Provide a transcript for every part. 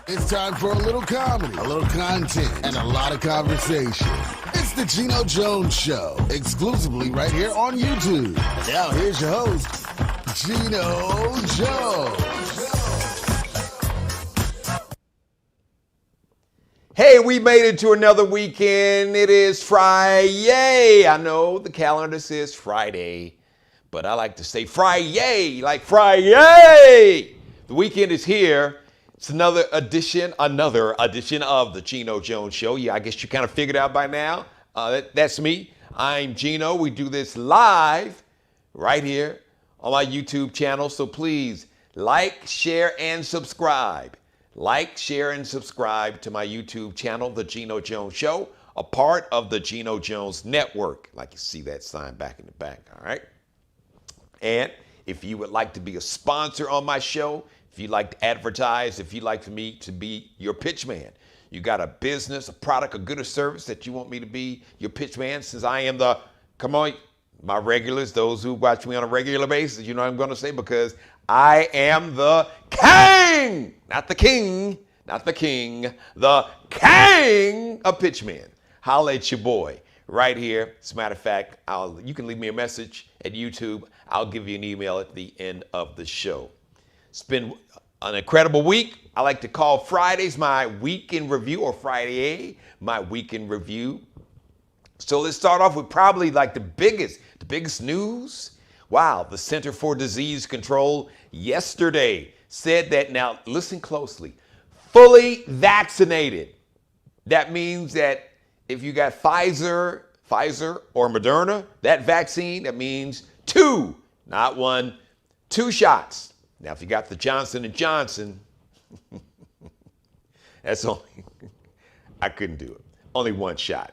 It's time for a little comedy, a little content, and a lot of conversation. It's the Geno Jones Show, exclusively right here on YouTube. And now here's your host, Geno Jones. Hey, we made it to another weekend. It is Friday. I know the calendar says Friday, but I like to say Friday, like Friday. The weekend is here. It's another edition of the Geno Jones Show. Yeah, I guess you kind of figured out by now. That's me. I'm Geno. We do this live right here on my YouTube channel. So please like, share, and subscribe. Like, share, and subscribe to my YouTube channel, The Geno Jones Show, a part of the Geno Jones Network. Like you see that sign back in the back, all right? And if you would like to be a sponsor on my show, if you'd like to advertise, if you'd like for me to be your pitch man, you got a business, a product, a good or service that you want me to be your pitch man, since I am my regulars, those who watch me on a regular basis, you know what I'm going to say, because I am the king, not the king, the king of pitchman. Holla at your boy right here. As a matter of fact, you can leave me a message at YouTube. I'll give you an email at the end of the show. It's been an incredible week. I like to call Fridays my week in review, or Friday my week in review. So let's start off with probably like the biggest news. Wow, the Center for Disease Control yesterday said that, now listen closely, fully vaccinated. That means that if you got Pfizer or Moderna, that vaccine, that means two, not one, two shots. Now, if you got the Johnson & Johnson, that's I couldn't do it. Only one shot.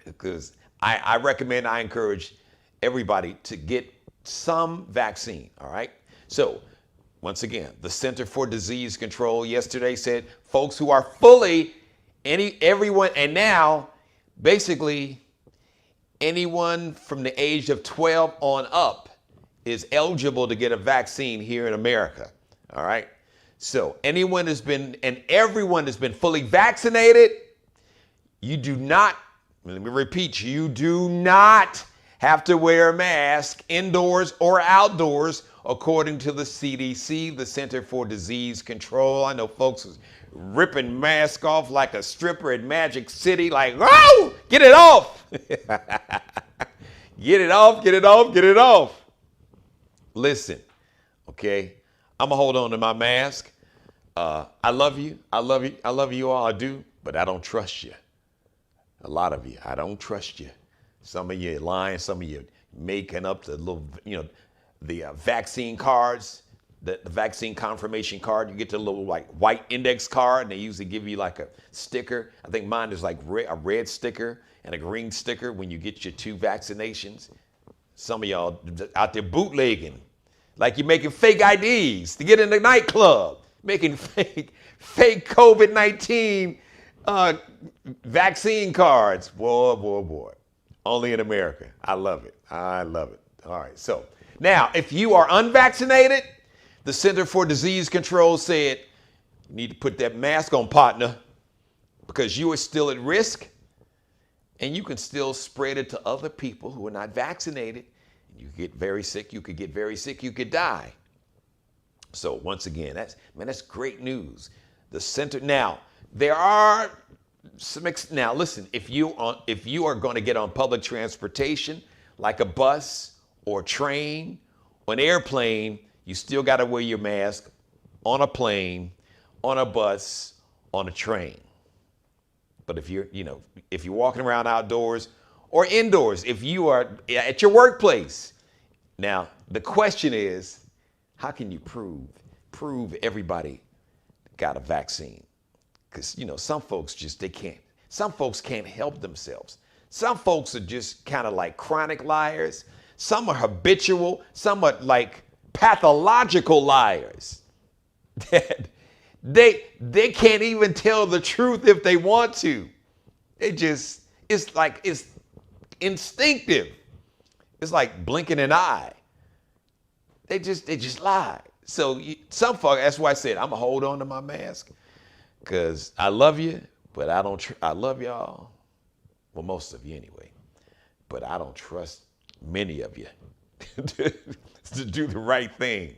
Because I encourage everybody to get some vaccine, all right? So, once again, the Center for Disease Control yesterday said folks who are everyone, and now, basically, anyone from the age of 12 on up is eligible to get a vaccine here in America, all right? So everyone has been fully vaccinated. You do not, let me repeat, you do not have to wear a mask indoors or outdoors, according to the CDC, the Center for Disease Control. I know folks was ripping masks off like a stripper at Magic City, like, oh, get it off. Get it off, get it off, get it off. Listen, okay, I'm gonna hold on to my mask. I love you all, I do, but I don't trust you. A lot of you, I don't trust you. Some of you are lying, some of you making up the little, the vaccine cards, the vaccine confirmation card. You get the little like white index card, and they usually give you like a sticker. I think mine is like a red sticker and a green sticker when you get your two vaccinations. Some of y'all out there bootlegging, like you're making fake IDs to get in the nightclub, making fake COVID-19 vaccine cards. Boy. Only in America. I love it. All right. So now, if you are unvaccinated, the Center for Disease Control said you need to put that mask on, partner, because you are still at risk. And you can still spread it to other people who are not vaccinated. You get very sick. You could get very sick. You could die. So once again, that's great news. The center. Now, there are some. Now, listen. If you are going to get on public transportation, like a bus or train or an airplane, you still got to wear your mask on a plane, on a bus, on a train. But if you're walking around outdoors or indoors, if you are at your workplace, now the question is, how can you prove everybody got a vaccine? Because some folks can't. Some folks can't help themselves. Some folks are just kind of like chronic liars. Some are habitual. Some are like pathological liars. They can't even tell the truth if they want to. It's instinctive. It's like blinking an eye. They just lie. So some folk, that's why I said I'm gonna hold on to my mask, because I love you, but I don't. I love y'all, well, most of you anyway, but I don't trust many of you to do the right thing.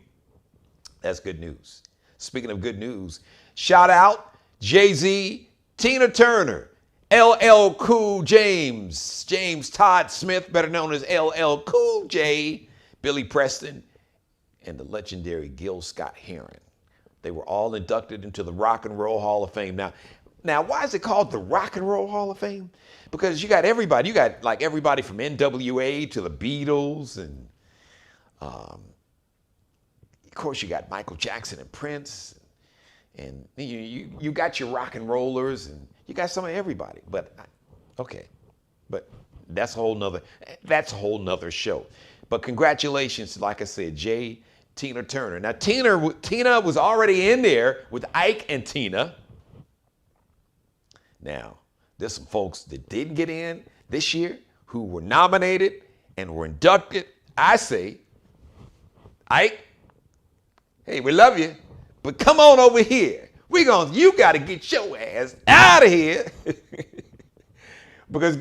That's good news. Speaking of good news, shout out Jay-Z, Tina Turner, LL Cool James Todd Smith, better known as LL Cool J, Billy Preston, and the legendary Gil Scott-Heron. They were all inducted into the Rock and Roll Hall of Fame. Now, why is it called the Rock and Roll Hall of Fame? Because you got everybody. You got like everybody from NWA to the Beatles, and of course you got Michael Jackson and Prince, and you got your rock and rollers, and you got some of everybody. But okay, but that's a whole nother show. But congratulations, like I said, Tina Turner. Now Tina was already in there with Ike and Tina. Now, there's some folks that didn't get in this year who were nominated and were inducted. I say, Ike, hey, we love you, but come on over here. You got to get your ass out of here. Because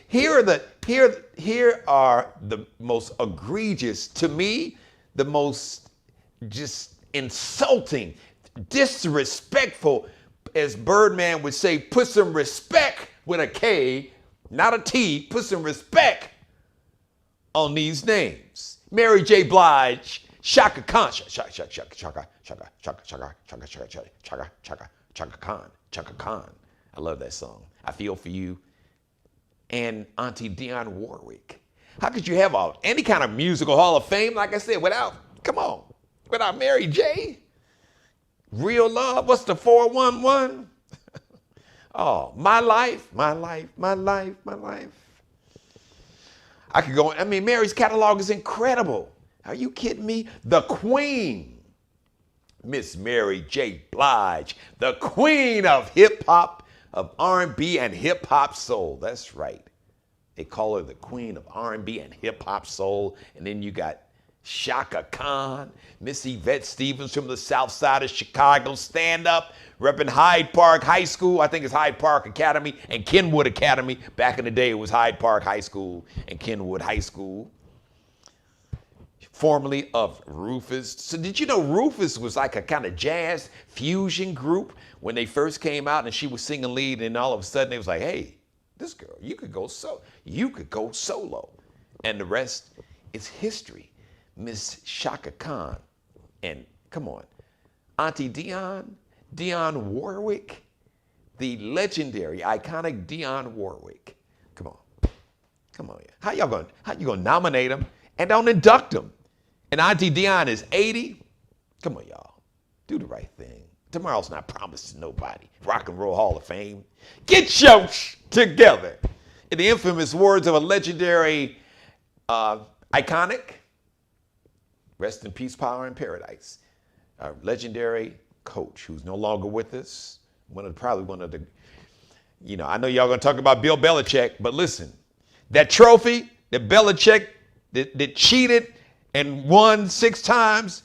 here are the most egregious, to me, the most just insulting, disrespectful, as Birdman would say, put some respect with a K, not a T, put some respect on these names. Mary J. Blige, Chaka Khan, Chaka Khan. I love that song. I Feel For You. And Auntie Dionne Warwick. How could you have any kind of musical Hall of Fame, like I said, without Mary J? Real Love, what's the 411? Oh, My Life. I could go, Mary's catalog is incredible. Are you kidding me? The Queen, Miss Mary J. Blige, the queen of hip hop, of R&B and hip hop soul. That's right. They call her the queen of R&B and hip hop soul. And then you got Chaka Khan, Miss Yvette Stevens from the south side of Chicago, stand up, repping Hyde Park High School. I think it's Hyde Park Academy and Kenwood Academy. Back in the day, it was Hyde Park High School and Kenwood High School. Formerly of Rufus. So did you know Rufus was like a kind of jazz fusion group when they first came out, and she was singing lead, and all of a sudden it was like, hey, this girl, you could go solo. And the rest is history. Miss Chaka Khan, and come on, Auntie Dionne Warwick, the legendary, iconic Dionne Warwick. Come on, how you gonna nominate them and don't induct them? And Auntie Dionne is 80. Come on, y'all, do the right thing. Tomorrow's not promised to nobody. Rock and Roll Hall of Fame. Get your together. In the infamous words of a legendary, iconic, rest in peace, power in paradise, a legendary coach who's no longer with us. Probably one of the, I know y'all gonna talk about Bill Belichick, but listen, that trophy that Belichick that cheated and won 6 times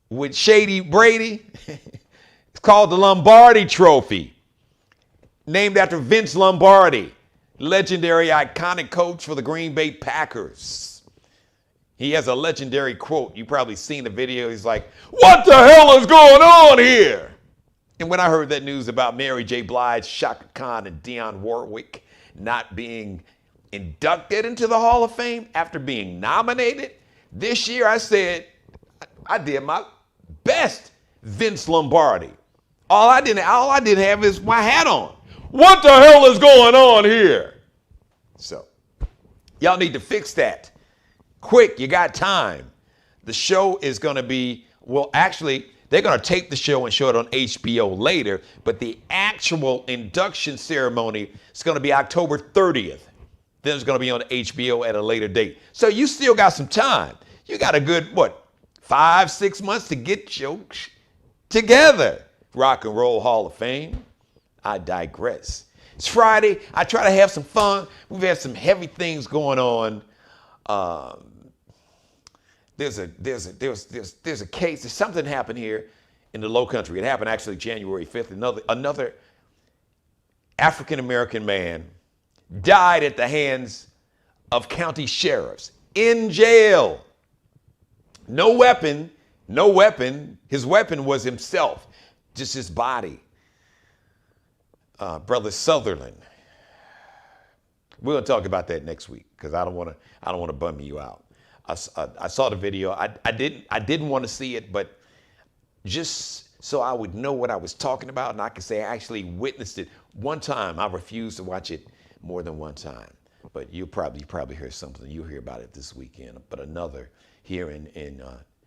with Shady Brady, it's called the Lombardi Trophy, named after Vince Lombardi, legendary, iconic coach for the Green Bay Packers. He has a legendary quote. You've probably seen the video. He's like, "What the hell is going on here?" And when I heard that news about Mary J. Blige, Chaka Khan, and Dionne Warwick not being inducted into the Hall of Fame after being nominated this year, I said, I did my best, Vince Lombardi. All I didn't have is my hat on. What the hell is going on here? So, y'all need to fix that. Quick, you got time. The show is going to be, they're going to tape the show and show it on HBO later, but the actual induction ceremony is going to be October 30th. Then it's going to be on HBO at a later date. So you still got some time. You got a good, 5-6 months to get your together. Rock and Roll Hall of Fame. I digress. It's Friday. I try to have some fun. We've had some heavy things going on. there's a case. There's something happened here in the Low Country. It happened actually January 5th. Another African American man died at the hands of county sheriffs in jail. No weapon. His weapon was himself, just his body. Brother Sutherland. We're gonna talk about that next week because I don't want to bum you out. I saw the video. I didn't want to see it, but just so I would know what I was talking about, and I could say I actually witnessed it one time. I refused to watch it more than one time. But you probably hear something. You'll hear about it this weekend. But another here in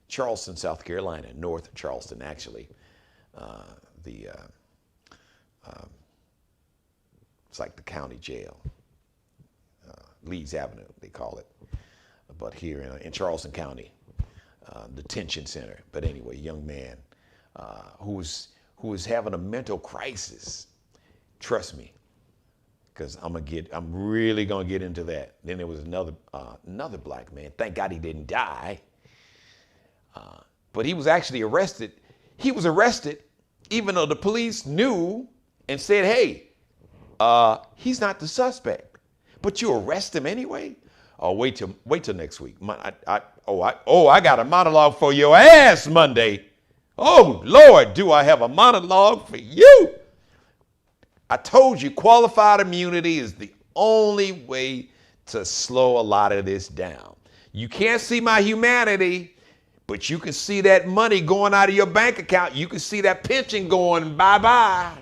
Charleston, South Carolina, North Charleston, actually. It's like the county jail, Leeds Avenue, they call it. But here in Charleston County, detention center. But anyway, young man who was having a mental crisis. Trust me, because I'm really gonna get into that. Then there was another black man. Thank God he didn't die. But he was actually arrested. He was arrested, even though the police knew and said, "Hey, he's not the suspect." But you arrest him anyway. Oh, wait till next week. I got a monologue for your ass Monday. Oh Lord, do I have a monologue for you? I told you qualified immunity is the only way to slow a lot of this down. You can't see my humanity, but you can see that money going out of your bank account. You can see that pension going bye-bye.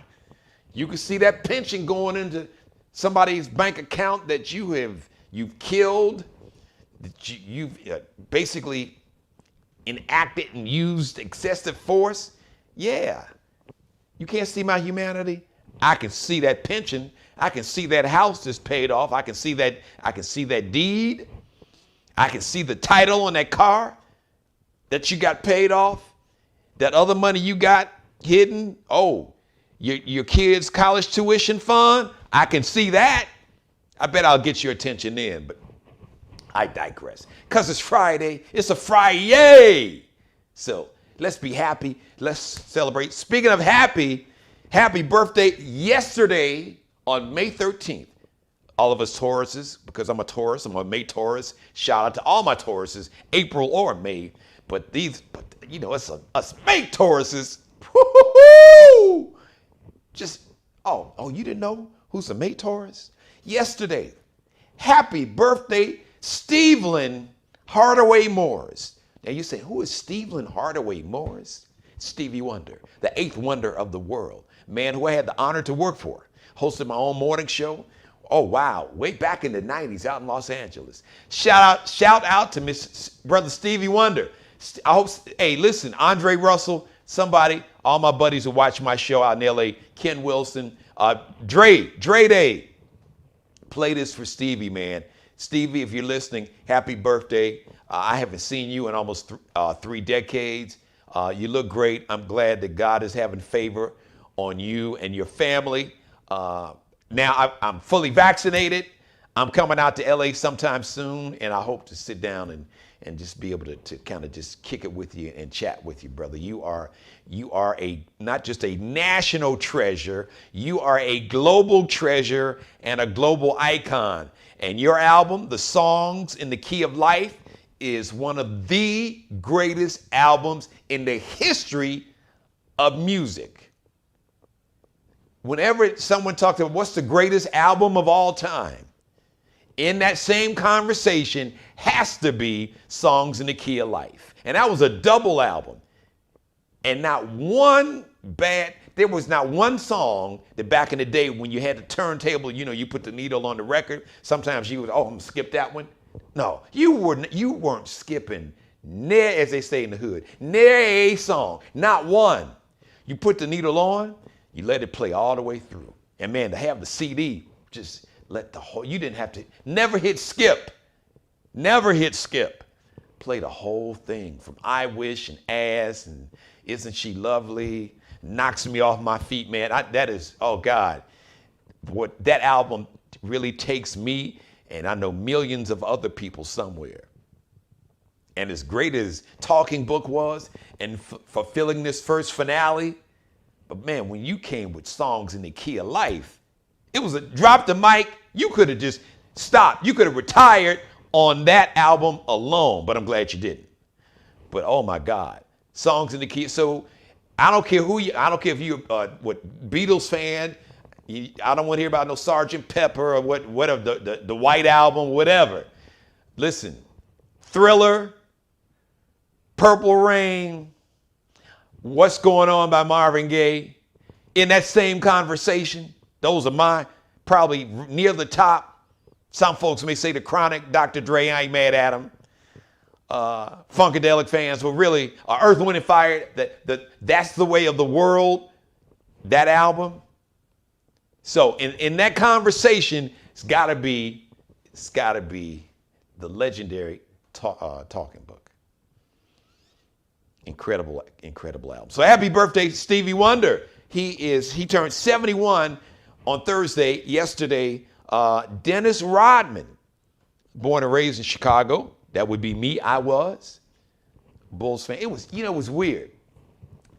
You can see that pension going into somebody's bank account that you've killed, that you've basically enacted and used excessive force. Yeah. You can't see my humanity. I can see that pension. I can see that house that's paid off. I can see that deed. I can see the title on that car that you got paid off. That other money you got hidden. Oh, your kids' college tuition fund. I can see that. I bet I'll get your attention then, but I digress. Because it's Friday. It's a Friday. So let's be happy. Let's celebrate. Speaking of happy birthday yesterday on May 13th. All of us Tauruses, because I'm a Taurus, I'm a May Taurus. Shout out to all my Tauruses, April or May. But it's us May Tauruses. Woo-hoo-hoo! You didn't know who's a May Taurus? Yesterday, happy birthday, Stevie Hardaway Morris. Now you say, who is Stevie Hardaway Morris? Stevie Wonder, the 8th wonder of the world. Man who I had the honor to work for. Hosted my own morning show. Oh, wow. Way back in the 90s out in Los Angeles. Shout out to Brother Stevie Wonder. Hey, listen, Andre Russell, somebody, all my buddies who watch my show out in LA, Ken Wilson, Dre Day. Play this for Stevie, man. Stevie, if you're listening, happy birthday. I haven't seen you in almost 3 decades. You look great. I'm glad that God is having favor on you and your family. Now I'm fully vaccinated. I'm coming out to LA sometime soon, and I hope to sit down and just be able to kind of just kick it with you and chat with you, brother. You are not just a national treasure, you are a global treasure and a global icon. And your album, The Songs in the Key of Life, is one of the greatest albums in the history of music. Whenever someone talks about what's the greatest album of all time, in that same conversation has to be Songs in the Key of Life. And that was a double album. And there was not one song that back in the day when you had the turntable, you put the needle on the record. Sometimes you would, I'm going to skip that one. No, you weren't skipping near, as they say in the hood, near a song, not one. You put the needle on, you let it play all the way through. And man, to have the CD, just let you didn't have to, never hit skip. Play the whole thing from I Wish and Ass and Isn't She Lovely, Knocks Me Off My Feet, man. That is, oh God, what that album really takes me, and I know millions of other people somewhere. And as great as Talking Book was and fulfilling this first finale, but man, when you came with Songs in the Key of Life, it was a drop the mic. You could have just stopped. You could have retired on that album alone, but I'm glad you didn't. But oh my God, Songs in the Key. So I don't care I don't care if you're what Beatles fan. I don't want to hear about no Sgt. Pepper or whatever, the White Album, whatever. Listen, Thriller, Purple Rain, What's Going On by Marvin Gaye. In that same conversation, those are mine, probably near the top. Some folks may say The Chronic, Dr. Dre, I ain't mad at him. Funkadelic fans will really, Earth, Wind and Fire, That's the Way of the World, that album. So in that conversation, it's gotta be the legendary Talking Book. Incredible album. So happy birthday, Stevie Wonder. He turned 71 on Thursday, yesterday. Dennis Rodman, born and raised in Chicago. That would be me. I was Bulls fan. It was weird.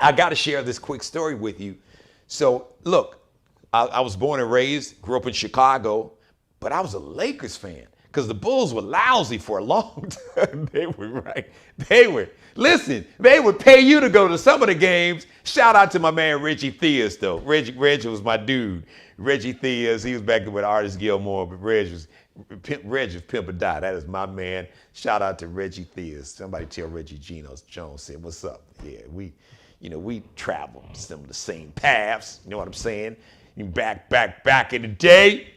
I got to share this quick story with you. So look, I was born and raised, grew up in Chicago, but I was a Lakers fan because the Bulls were lousy for a long time. They were right. They would pay you to go to some of the games. Shout out to my man Reggie Theus, though. Reggie was my dude. Reggie Theus, he was back with Artist Gilmore, but Reg was Pimp or Die. That is my man. Shout out to Reggie Theus. Somebody tell Reggie Geno Jones said, "What's up?" Yeah, we traveled some of the same paths. You know what I'm saying? Back in the day.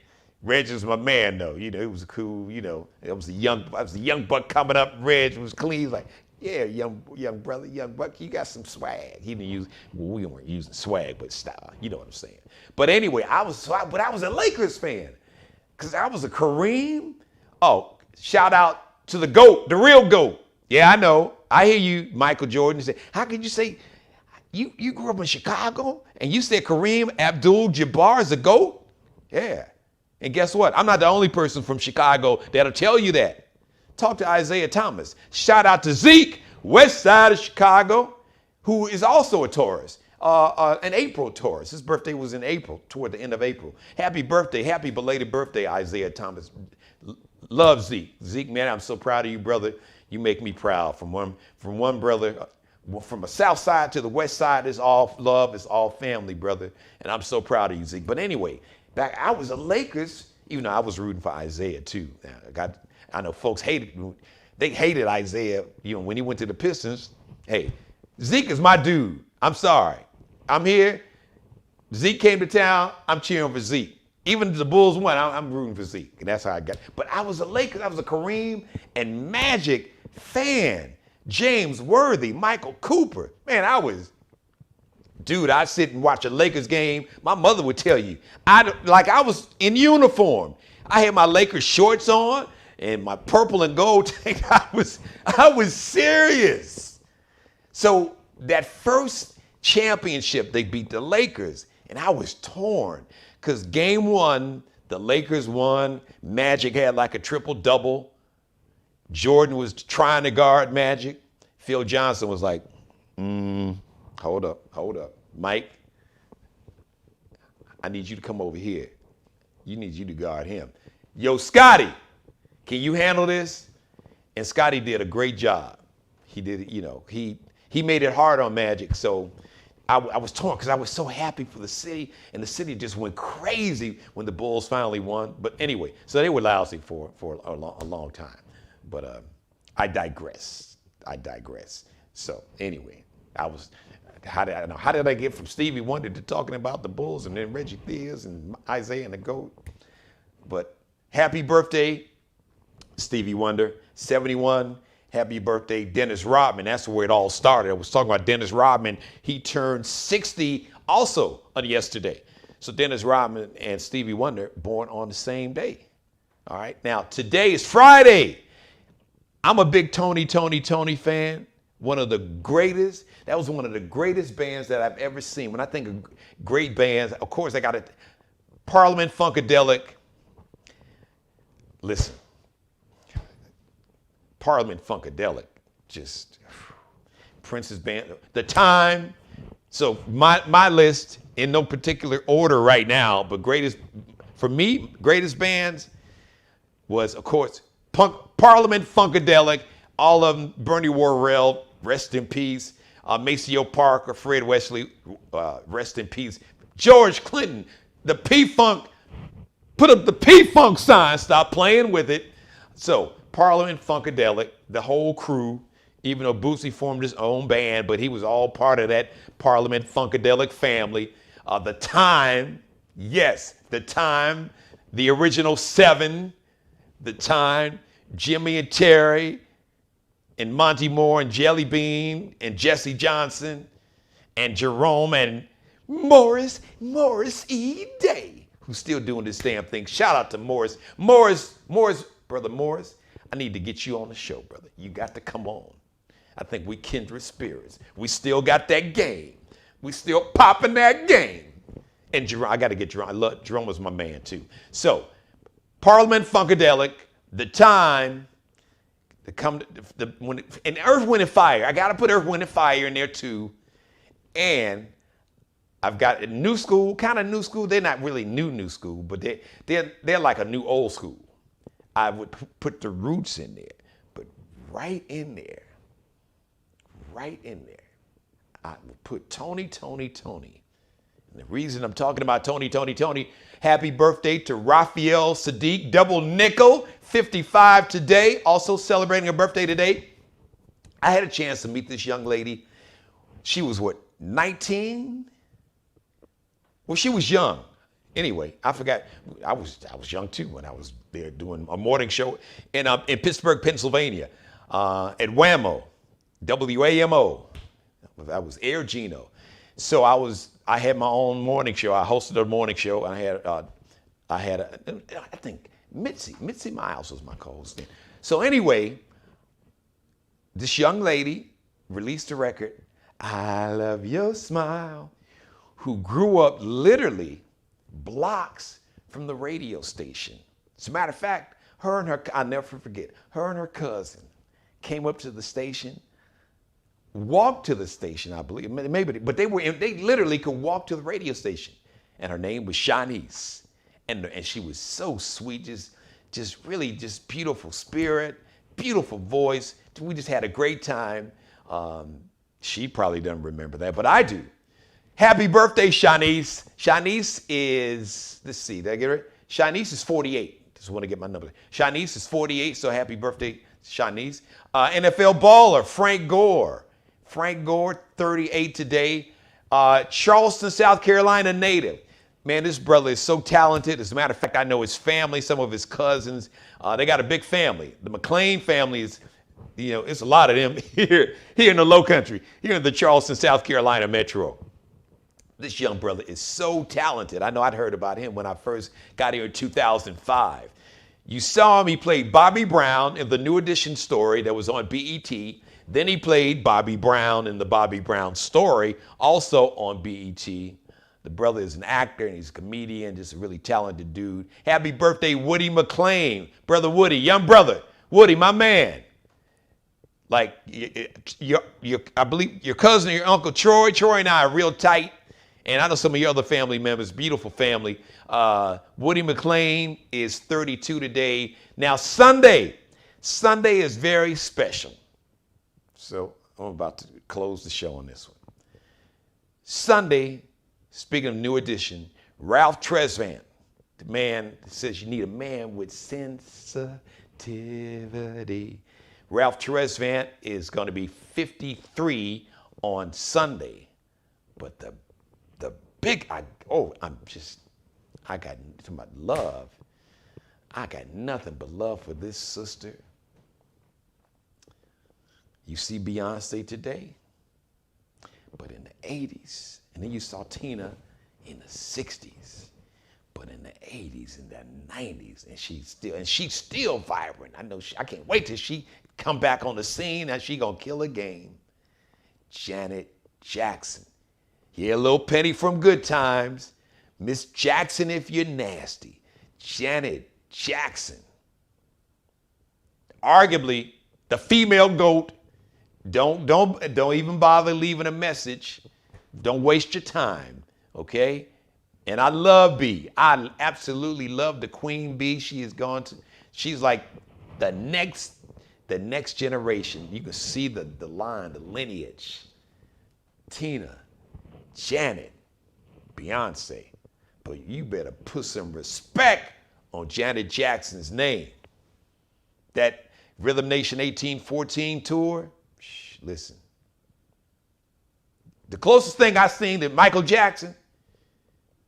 Reg was my man, though. It was cool. I was a young buck coming up. Reg was clean. He's like, yeah, young brother, young buck, you got some swag. He didn't use, we weren't using swag, but style. You know what I'm saying? But anyway, I was a Lakers fan because I was a Kareem. Oh, shout out to the GOAT, the real GOAT. Yeah, I know. I hear you, Michael Jordan. Say, how could you say you grew up in Chicago and you said Kareem Abdul-Jabbar is a GOAT? Yeah. And guess what? I'm not the only person from Chicago that'll tell you that. Talk to Isaiah Thomas. Shout out to Zeke, west side of Chicago, who is also a Taurus, an April Taurus. His birthday was in April, toward the end of April. Happy birthday, happy belated birthday, Isaiah Thomas. Love Zeke. Zeke, man, I'm so proud of you, brother. You make me proud. From one brother, from the south side to the west side, it's all love, it's all family, brother. And I'm so proud of you, Zeke. But anyway, I was a Lakers, even though I was rooting for Isaiah too. I know folks hated Isaiah, when he went to the Pistons. Hey, Zeke is my dude. I'm sorry. I'm here. Zeke came to town. I'm cheering for Zeke. Even if the Bulls won, I'm rooting for Zeke. And that's how I got. But I was a Lakers. I was a Kareem and Magic fan. James Worthy, Michael Cooper. Man, I'd sit and watch a Lakers game. My mother would tell you, I was in uniform. I had my Lakers shorts on and my purple and gold tank. I was serious. So that first championship, they beat the Lakers, and I was torn because game one, the Lakers won. Magic had like a triple-double. Jordan was trying to guard Magic. Phil Johnson was like, hold up. Mike, I need you to come over here. Need you to guard him. Yo, Scotty, can you handle this? And Scotty did a great job. He did, he made it hard on Magic. So I was torn because I was so happy for the city, and the city just went crazy when the Bulls finally won. But anyway, so they were lousy for a long time. But I digress. So anyway, how did I get from Stevie Wonder to talking about the Bulls and then Reggie Theus and Isaiah and the GOAT? But happy birthday, Stevie Wonder, 71. Happy birthday, Dennis Rodman. That's where it all started. I was talking about Dennis Rodman. He turned 60 also on yesterday. So Dennis Rodman and Stevie Wonder born on the same day. All right. Now, today is Friday. I'm a big Tony fan. One of the greatest. That was one of the greatest bands that I've ever seen. When I think of great bands, of course, I got it. Parliament Funkadelic. Listen. Parliament Funkadelic just Prince's band, The Time. So my list in no particular order right now, but greatest bands was, of course, Parliament Funkadelic, all of them, Bernie Worrell, rest in peace, Maceo Parker, Fred Wesley, rest in peace, George Clinton, the P-Funk, put up the P-Funk sign, stop playing with it. So Parliament Funkadelic, the whole crew, even though Bootsy formed his own band, but he was all part of that Parliament Funkadelic family. The Time, yes, The Time, the original Seven, The Time, Jimmy and Terry, and Monty Moore and Jelly Bean and Jesse Johnson and Jerome and Morris E. Day, who's still doing this damn thing. Shout out to Morris. Brother Morris, I need to get you on the show, brother. You got to come on. I think we kindred spirits. We still got that game. We still popping that game. And Jerome, I got to get Jerome. Jerome was my man too. So, Parliament Funkadelic, The Time, and Earth, Wind, and Fire. I got to put Earth, Wind, and Fire in there too. And I've got a new school, kind of new school. They're not really new school, but they're like a new old school. I would put the Roots in there, but right in there, I would put Tony. And the reason I'm talking about Tony, happy birthday to Raphael Sadiq, double nickel, 55 today, also celebrating her birthday today. I had a chance to meet this young lady. She was 19? Well, she was young. Anyway, I forgot. I was young too when I was there doing a morning show in Pittsburgh, Pennsylvania, at WAMO, WAMO. That was Air Geno. So I had my own morning show. I hosted a morning show, and I think Mitzi Miles was my co-host then. So anyway, this young lady released a record, I Love Your Smile, who grew up literally blocks from the radio station. As a matter of fact, I'll never forget, her and her cousin came up to the station, walked to the station, I believe, maybe, but they literally could walk to the radio station. And her name was Shanice. And she was so sweet, just really beautiful spirit, beautiful voice. We just had a great time. She probably doesn't remember that, but I do. Happy birthday, Shanice. Shanice is, let's see, did I get it? Shanice is 48. Just want to get my number. Shanice is 48, so happy birthday, Shanice. NFL baller, Frank Gore. Frank Gore, 38 today. Charleston, South Carolina native. Man, this brother is so talented. As a matter of fact, I know his family, some of his cousins. They got a big family. The McLean family is, it's a lot of them here in the low country, here in the Charleston, South Carolina metro. This young brother is so talented. I know I'd heard about him when I first got here in 2005. You saw him, he played Bobby Brown in the New Edition story that was on BET. Then he played Bobby Brown in the Bobby Brown story, also on BET. The brother is an actor and he's a comedian, just a really talented dude. Happy birthday, Woody McLean. Brother Woody, young brother. Woody, my man. Like, I believe your cousin and your uncle Troy. Troy and I are real tight. And I know some of your other family members, beautiful family. Woody McLean is 32 today. Now, Sunday is very special. So I'm about to close the show on this one. Sunday, speaking of New Edition, Ralph Tresvant, the man that says you need a man with sensitivity. Ralph Tresvant is going to be 53 on Sunday. But the big, I got to my love. I got nothing but love for this sister. You see Beyonce today, but in the 80s, and then you saw Tina in the 60s, but in the 80s and the 90s, and she's still vibrant. I can't wait till she come back on the scene and she gonna kill a game. Janet Jackson. Yeah, Lil Penny from Good Times. Miss Jackson if you're nasty. Janet Jackson. Arguably the female GOAT, Don't even bother leaving a message. Don't waste your time, okay? And I love B. I absolutely love the Queen Bee. She's like the next generation. You can see the line, the lineage. Tina, Janet, Beyonce. But you better put some respect on Janet Jackson's name. That Rhythm Nation 1814 tour, listen. The closest thing I seen to Michael Jackson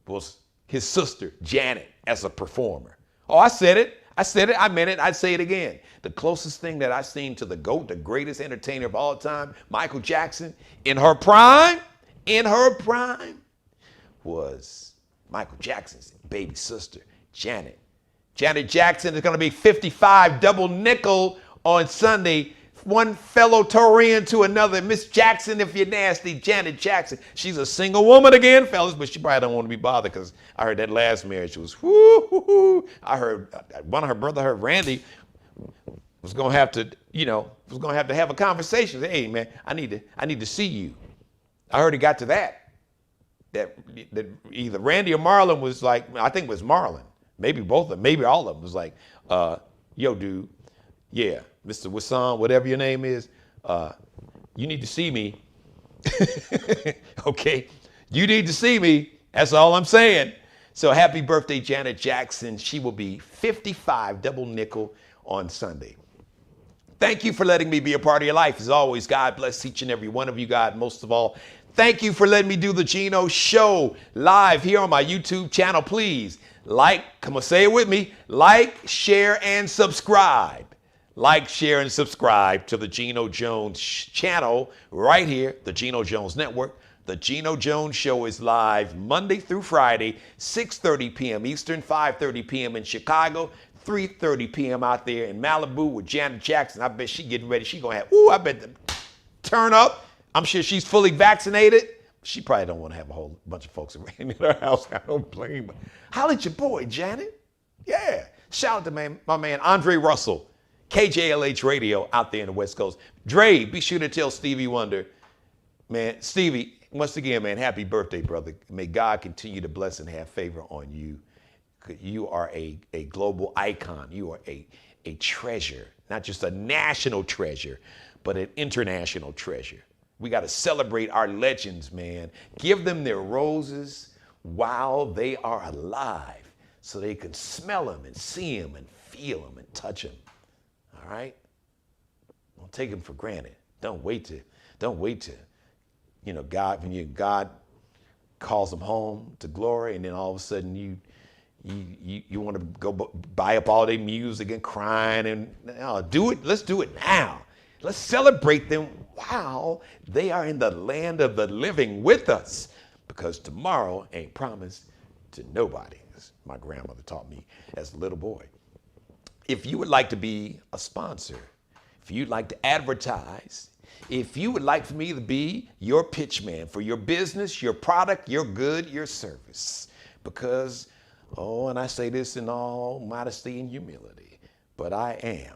was his sister, Janet, as a performer. Oh, I said it, I meant it, I'd say it again. The closest thing that I seen to the GOAT, the greatest entertainer of all time, Michael Jackson, in her prime, was Michael Jackson's baby sister, Janet. Janet Jackson is going to be 55, double nickel on Sunday. One fellow Taurian to another. Miss Jackson, if you're nasty, Janet Jackson. She's a single woman again, fellas, but she probably don't want to be bothered because I heard that last marriage was whoo. I heard one of her brother, her Randy, was going to have to, have a conversation. Hey, man, I need to see you. I heard it got to that either Randy or Marlon was like, I think it was Marlon. Maybe both of them, maybe all of them was like, yo, dude, yeah, Mr. Wassan, whatever your name is, you need to see me. Okay, you need to see me. That's all I'm saying. So happy birthday, Janet Jackson. She will be 55, double nickel on Sunday. Thank you for letting me be a part of your life. As always, God bless each and every one of you, God. Most of all, thank you for letting me do the Geno Show live here on my YouTube channel. Please come on, say it with me. Like, share, and subscribe. Like, share, and subscribe to the Geno Jones channel right here, the Geno Jones Network. The Geno Jones Show is live Monday through Friday, 6:30 p.m. Eastern, 5:30 p.m. in Chicago, 3:30 p.m. out there in Malibu with Janet Jackson. I bet she's getting ready. She's going to have, I bet the turn up. I'm sure she's fully vaccinated. She probably don't want to have a whole bunch of folks around in her house. I don't blame her. Holla at your boy, Janet. Yeah. Shout out to my man, Andre Russell, KJLH Radio out there in the West Coast. Dre, be sure to tell Stevie Wonder, man, Stevie, once again, man, happy birthday, brother. May God continue to bless and have favor on you. You are a global icon. You are a treasure, not just a national treasure, but an international treasure. We got to celebrate our legends, man. Give them their roses while they are alive so they can smell them and see them and feel them and touch them. All right? Don't take them for granted. Don't wait to, God calls them home to glory, and then all of a sudden you want to go buy up all their music and crying and do it. Let's do it now. Let's celebrate them while they are in the land of the living with us, because tomorrow ain't promised to nobody, as my grandmother taught me as a little boy. If you would like to be a sponsor, if you'd like to advertise, if you would like for me to be your pitch man for your business, your product, your good, your service, because, and I say this in all modesty and humility, but I am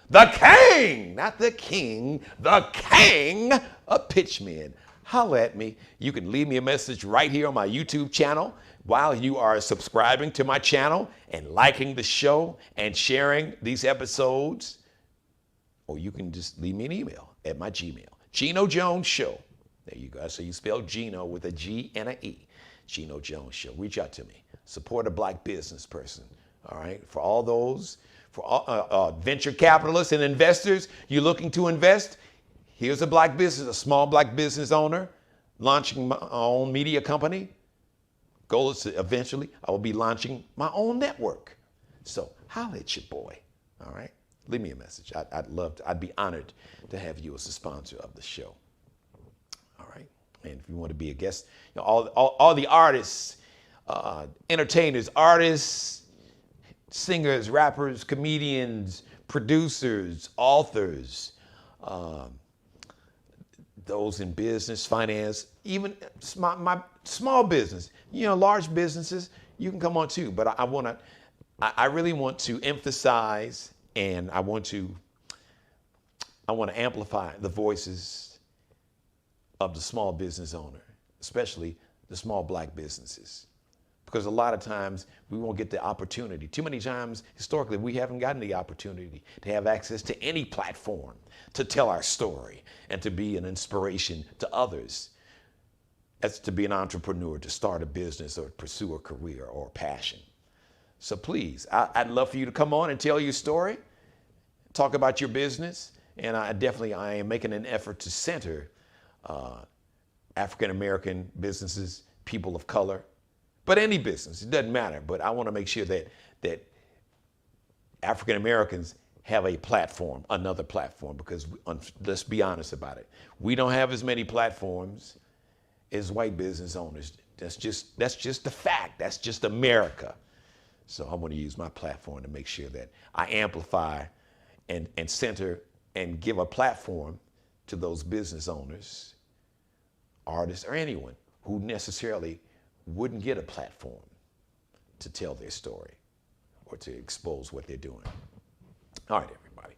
the king, not the king, the king of pitchmen. Holla at me. You can leave me a message right here on my YouTube channel while you are subscribing to my channel and liking the show and sharing these episodes. Or you can just leave me an email at my Gmail. Geno Jones Show. There you go. So you spell Geno with a G and an E. Geno Jones Show. Reach out to me. Support a black business person. All right. For all those, for all, venture capitalists and investors, you're looking to invest. Here's a black business, a small black business owner launching my own media company. Goal is to eventually I will be launching my own network. So holla at your boy. All right. Leave me a message. I'd be honored to have you as a sponsor of the show. All right. And if you want to be a guest, all the artists, entertainers, artists, singers, rappers, comedians, producers, authors, those in business, finance, even my small business, large businesses, you can come on too. But I really want to emphasize, and I want to I want to amplify the voices of the small business owner, especially the small black businesses. Because a lot of times we won't get the opportunity. Too many times, historically, we haven't gotten the opportunity to have access to any platform to tell our story and to be an inspiration to others. As to be an entrepreneur, to start a business or pursue a career or a passion. So please, I'd love for you to come on and tell your story, talk about your business, and I am making an effort to center African-American businesses, people of color, but any business, it doesn't matter. But I want to make sure that African-Americans have a platform, another platform, because let's be honest about it. We don't have as many platforms as white business owners. That's just the fact. That's just America. So I want to use my platform to make sure that I amplify and center and give a platform to those business owners, artists, or anyone who necessarily wouldn't get a platform to tell their story or to expose what they're doing. All right, everybody.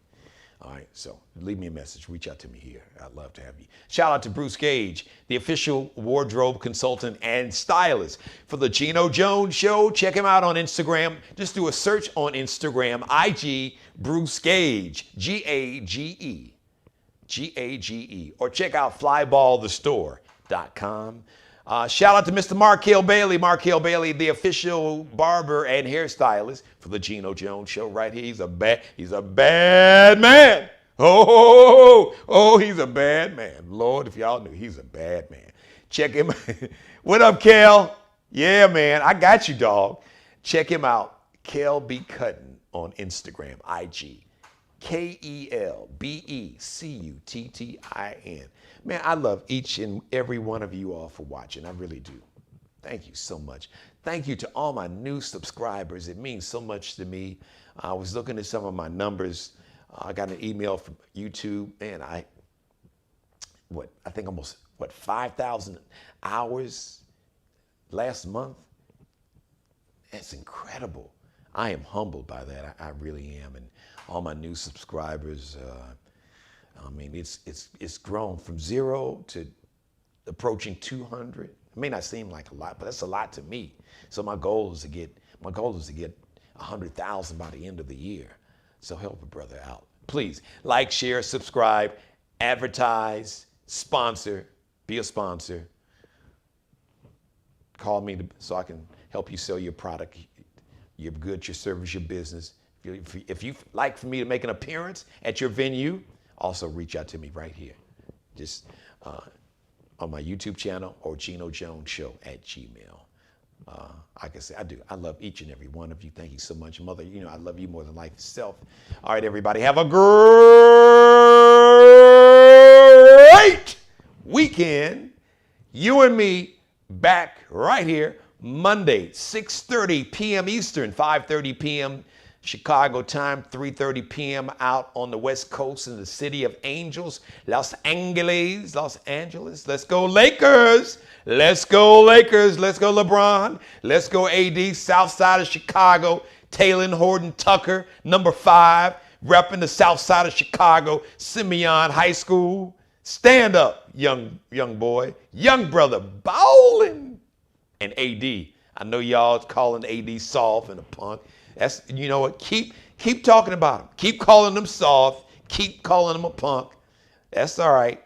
All right, so leave me a message. Reach out to me here. I'd love to have you. Shout out to Bruce Gage, the official wardrobe consultant and stylist for the Geno Jones Show. Check him out on Instagram. Just do a search on Instagram, IG Bruce Gage, Gage, Gage, or check out flyballthestore.com. Shout out to Mr. Markel Bailey. Markel Bailey, the official barber and hairstylist for the Geno Jones Show right here. He's a bad man. Oh, he's a bad man. Lord, if y'all knew, he's a bad man. Check him. What up, Kel? Yeah, man, I got you, dog. Check him out. Kel B. Cuttin on Instagram, IG. KelBecuttin. Man, I love each and every one of you all for watching. I really do. Thank you so much. Thank you to all my new subscribers. It means so much to me. I was looking at some of my numbers. I got an email from YouTube, and I think almost 5,000 hours last month. That's incredible. I am humbled by that. I really am. And all my new subscribers, I mean, it's grown from 0 to approaching 200. It may not seem like a lot, but that's a lot to me. So my goal is to get 100,000 by the end of the year. So help a brother out. Please like, share, subscribe, advertise, sponsor, be a sponsor. Call me so I can help you sell your product, your goods, your service, your business. If you'd like for me to make an appearance at your venue, also reach out to me right here. Just on my YouTube channel or Geno Jones Show at Gmail. Like I said, I love each and every one of you. Thank you so much, Mother. You know I love you more than life itself. All right, everybody, have a great weekend. You and me back right here Monday, 6:30 p.m. Eastern, 5:30 p.m. Chicago time, 3:30 p.m. out on the West Coast in the city of Angels, Los Angeles. Let's go Lakers. Let's go Lakers. Let's go LeBron. Let's go AD, south side of Chicago. Taylor Horton Tucker, number 5, repping the south side of Chicago, Simeon High School. Stand up, young boy, young brother, bowling. And AD, I know y'all calling AD soft and a punk. That's, you know what, keep talking about him. Keep calling him soft. Keep calling him a punk. That's all right.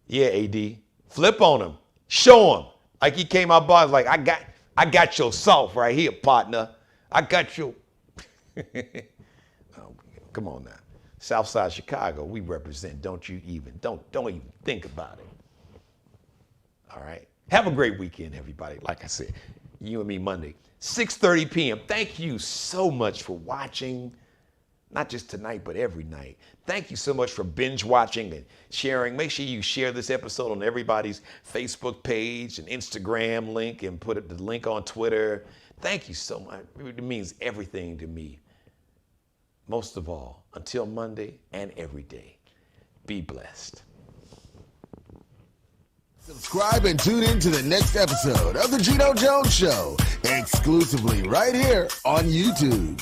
Yeah, AD. Flip on him. Show him. Like he came out by, like, I got your soft right here, partner. I got your. Oh, come on now. Southside Chicago, we represent. Don't even think about it. All right. Have a great weekend, everybody. Like I said, you and me Monday, 6:30 p.m. Thank you so much for watching, not just tonight, but every night. Thank you so much for binge watching and sharing. Make sure you share this episode on everybody's Facebook page and Instagram link and put the link on Twitter. Thank you so much. It means everything to me. Most of all, until Monday and every day, be blessed. Subscribe and tune in to the next episode of The Geno Jones Show, exclusively right here on YouTube.